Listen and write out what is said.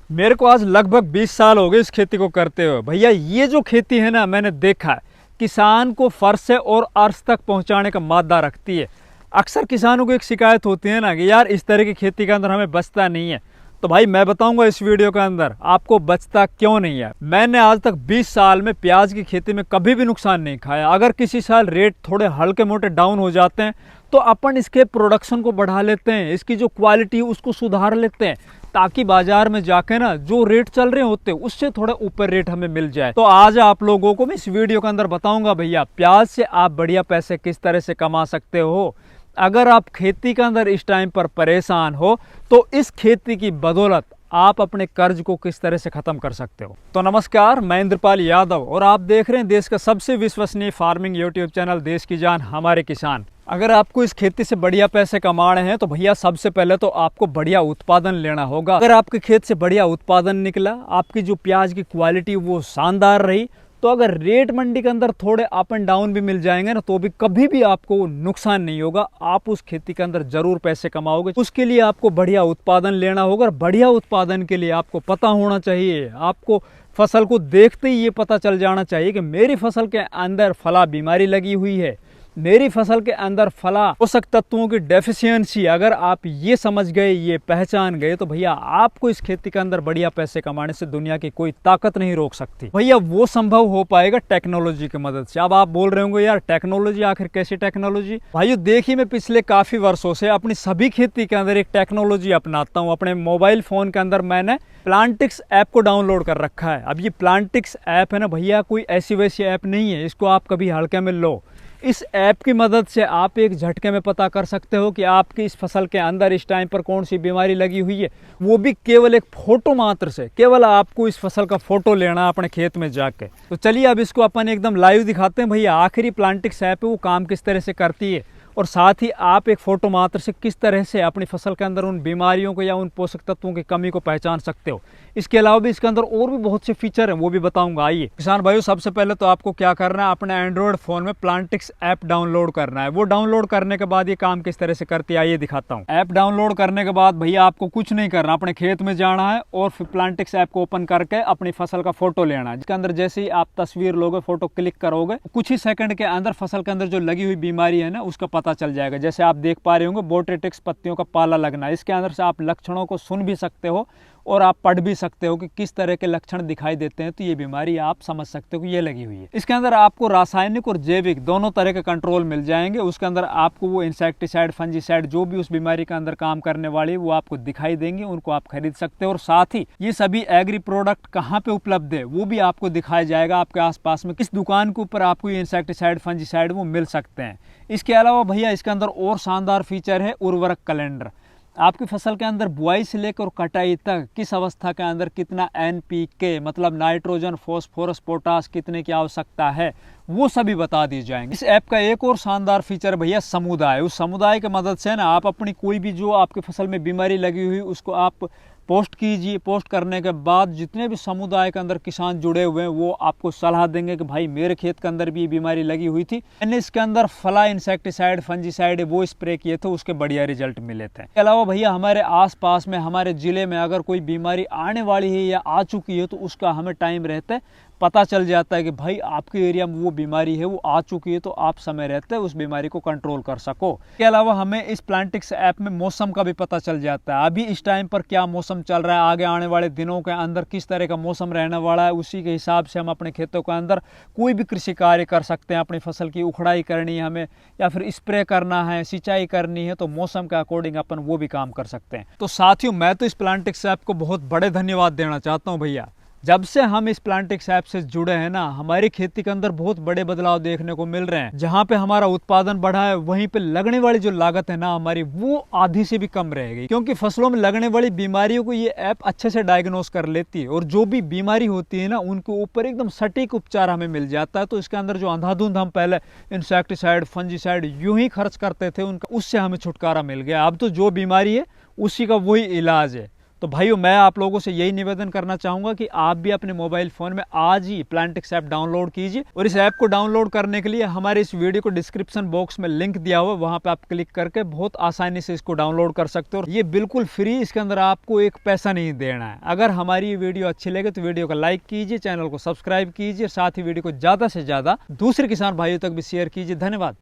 मेरे को आज लगभग 20 साल हो गए इस खेती को करते हुए। भैया ये जो खेती है ना, मैंने देखा है किसान को फर्श से और अर्श तक पहुंचाने का मादा रखती है। अक्सर किसानों को एक शिकायत होती है ना कि यार इस तरह की खेती के अंदर हमें बचता नहीं है। तो भाई मैं बताऊंगा इस वीडियो के अंदर आपको बचता क्यों नहीं है। मैंने आज तक 20 साल में प्याज की खेती में कभी भी नुकसान नहीं खाया। अगर किसी साल रेट थोड़े हल्के मोटे डाउन हो जाते हैं तो अपन इसके प्रोडक्शन को बढ़ा लेते हैं, इसकी जो क्वालिटी है उसको सुधार लेते हैं, ताकि बाजार में जाके ना जो रेट चल रहे होते हैं उससे थोड़ा ऊपर रेट हमें मिल जाए। तो आज आप लोगों को मैं इस वीडियो के अंदर बताऊंगा भैया प्याज से आप बढ़िया पैसे किस तरह से कमा सकते हो। अगर आप खेती के अंदर इस टाइम पर परेशान हो तो इस खेती की बदौलत आप अपने कर्ज को किस तरह से खत्म कर सकते हो। तो नमस्कार, मैं इंद्रपाल यादव और आप देख रहे हैं देश का सबसे विश्वसनीय फार्मिंग यूट्यूब चैनल देश की जान हमारे किसान। अगर आपको इस खेती से बढ़िया पैसे कमाने हैं तो भैया सबसे पहले तो आपको बढ़िया उत्पादन लेना होगा। अगर आपके खेत से बढ़िया उत्पादन निकला, आपकी जो प्याज की क्वालिटी वो शानदार रही, तो अगर रेट मंडी के अंदर थोड़े अप एंड डाउन भी मिल जाएंगे ना तो भी कभी भी आपको नुकसान नहीं होगा। आप उस खेती के अंदर जरूर पैसे कमाओगे। उसके लिए आपको बढ़िया उत्पादन लेना होगा। बढ़िया उत्पादन के लिए आपको पता होना चाहिए, आपको फसल को देखते ही ये पता चल जाना चाहिए कि मेरी फसल के अंदर फला बीमारी लगी हुई है, मेरी फसल के अंदर फला पोषक तत्वों की डेफिशिएंसी। अगर आप ये समझ गए, ये पहचान गए, तो भैया आपको इस खेती के अंदर बढ़िया पैसे कमाने से दुनिया की कोई ताकत नहीं रोक सकती। भैया वो संभव हो पाएगा टेक्नोलॉजी की मदद से। अब आप बोल रहे होंगे यार टेक्नोलॉजी, आखिर कैसी टेक्नोलॉजी? भाइयों देखिए, मैं पिछले काफी वर्षों से अपनी सभी खेती के अंदर एक टेक्नोलॉजी अपनाता हूँ। अपने मोबाइल फोन के अंदर मैंने प्लांटिक्स ऐप को डाउनलोड कर रखा है। अब ये प्लांटिक्स ऐप है ना भैया, कोई ऐसी वैसी ऐप नहीं है, इसको आप कभी हल्के में लो। इस ऐप की मदद से आप एक झटके में पता कर सकते हो कि आपकी इस फसल के अंदर इस टाइम पर कौन सी बीमारी लगी हुई है, वो भी केवल एक फोटो मात्र से। केवल आपको इस फसल का फोटो लेना है अपने खेत में जाके। तो चलिए अब इसको अपन एकदम लाइव दिखाते हैं भैया आखिरी प्लांटिक्स ऐप है वो काम किस तरह से करती है, और साथ ही आप एक फोटो मात्र से किस तरह से अपनी फसल के अंदर उन बीमारियों को या उन पोषक तत्वों की कमी को पहचान सकते हो। इसके अलावा भी इसके अंदर और भी बहुत से फीचर हैं, वो भी बताऊंगा। आइए किसान भाइयों, सबसे पहले तो आपको क्या करना है, अपने एंड्रॉयड फोन में प्लांटिक्स ऐप डाउनलोड करना है। वो डाउनलोड करने के बाद ये काम किस तरह से करती है आइए दिखाता हूँ। ऐप डाउनलोड करने के बाद भैया आपको कुछ नहीं करना, अपने खेत में जाना है और फिर प्लांटिक्स ऐप को ओपन करके अपनी फसल का फोटो लेना है। जिसके अंदर जैसे ही आप तस्वीर लोगे, फोटो क्लिक करोगे, कुछ ही सेकंड के अंदर फसल के अंदर जो लगी हुई बीमारी है ना उसका पता चल जाएगा। जैसे आप देख पा रहे होंगे बोट्रेटिक्स पत्तियों का पाला लगना, इसके अंदर से आप लक्षणों को सुन भी सकते हो और आप पढ़ भी सकते हो कि किस तरह के लक्षण दिखाई देते हैं, तो ये बीमारी आप समझ सकते हो कि ये लगी हुई है। इसके अंदर आपको रासायनिक और जैविक दोनों तरह के कंट्रोल मिल जाएंगे। उसके अंदर आपको वो इंसेक्टिसाइड, फंजीसाइड जो भी उस बीमारी के अंदर काम करने वाली वो आपको दिखाई देंगे, उनको आप खरीद सकते हो। और साथ ही ये सभी एग्री प्रोडक्ट कहाँ पे उपलब्ध है वो भी आपको दिखाया जाएगा, आपके आसपास में किस दुकान के ऊपर आपको ये इंसेक्टिसाइड, फंजीसाइड वो मिल सकते हैं। इसके अलावा भैया इसके अंदर और शानदार फीचर है उर्वरक कैलेंडर। आपकी फसल के अंदर बुआई से लेकर कटाई तक किस अवस्था के अंदर कितना NPK मतलब नाइट्रोजन, फॉस्फोरस, पोटास कितने की आवश्यकता है वो सभी बता दी जाएंगे। इस ऐप का एक और शानदार फीचर भैया समुदाय। उस समुदाय की मदद से ना आप अपनी कोई भी जो आपकी फसल में बीमारी लगी हुई उसको आप पोस्ट कीजिए। पोस्ट करने के बाद जितने भी समुदाय के अंदर किसान जुड़े हुए हैं वो आपको सलाह देंगे कि भाई मेरे खेत के अंदर भी ये बीमारी लगी हुई थी, मैंने इसके अंदर फला इंसेक्टिसाइड, फंजीसाइड वो स्प्रे किए थे, उसके बढ़िया रिजल्ट मिले थे। इसके अलावा भैया हमारे आसपास में, हमारे जिले में अगर कोई बीमारी आने वाली है या आ चुकी है तो उसका हमें टाइम रहते पता चल जाता है कि भाई आपके एरिया में वो बीमारी है, वो आ चुकी है, तो आप समय रहते उस बीमारी को कंट्रोल कर सको। इसके अलावा हमें इस प्लांटिक्स ऐप में मौसम का भी पता चल जाता है। अभी इस टाइम पर क्या मौसम चल रहा है, आगे आने वाले दिनों के अंदर किस तरह का मौसम रहने वाला है, उसी के हिसाब से हम अपने खेतों के अंदर कोई भी कृषि कार्य कर सकते हैं। अपनी फसल की उखड़ाई करनी है हमें या फिर स्प्रे करना है, सिंचाई करनी है, तो मौसम के अकॉर्डिंग अपन वो भी काम कर सकते हैं। तो साथियों मैं तो इस प्लांटिक्स ऐप को बहुत बड़े धन्यवाद देना चाहता हूँ भैया। जब से हम इस प्लांटिक्स ऐप से जुड़े हैं ना, हमारी खेती के अंदर बहुत बड़े बदलाव देखने को मिल रहे हैं। जहाँ पे हमारा उत्पादन बढ़ा है वहीं पे लगने वाली जो लागत है ना हमारी, वो आधी से भी कम रहेगी, क्योंकि फसलों में लगने वाली बीमारियों को ये ऐप अच्छे से डायग्नोस कर लेती है और जो भी बीमारी होती है ना उनके ऊपर एकदम सटीक उपचार हमें मिल जाता है। तो इसके अंदर जो अंधाधुंध हम पहले इंसेक्टिसाइड, फंजीसाइड यूं ही खर्च करते थे, उनका उससे हमें छुटकारा मिल गया। अब तो जो बीमारी है उसी का वही इलाज है। तो भाइयों, मैं आप लोगों से यही निवेदन करना चाहूँगा कि आप भी अपने मोबाइल फ़ोन में आज ही प्लांटिक्स ऐप डाउनलोड कीजिए। और इस ऐप को डाउनलोड करने के लिए हमारे इस वीडियो को डिस्क्रिप्शन बॉक्स में लिंक दिया हुआ है, वहाँ पे आप क्लिक करके बहुत आसानी से इसको डाउनलोड कर सकते हो। और ये बिल्कुल फ्री, इसके अंदर आपको एक पैसा नहीं देना है। अगर हमारी ये वीडियो अच्छी लगे तो वीडियो को लाइक कीजिए, चैनल को सब्सक्राइब कीजिए, साथ ही वीडियो को ज़्यादा से ज़्यादा दूसरे किसान भाइयों तक भी शेयर कीजिए। धन्यवाद।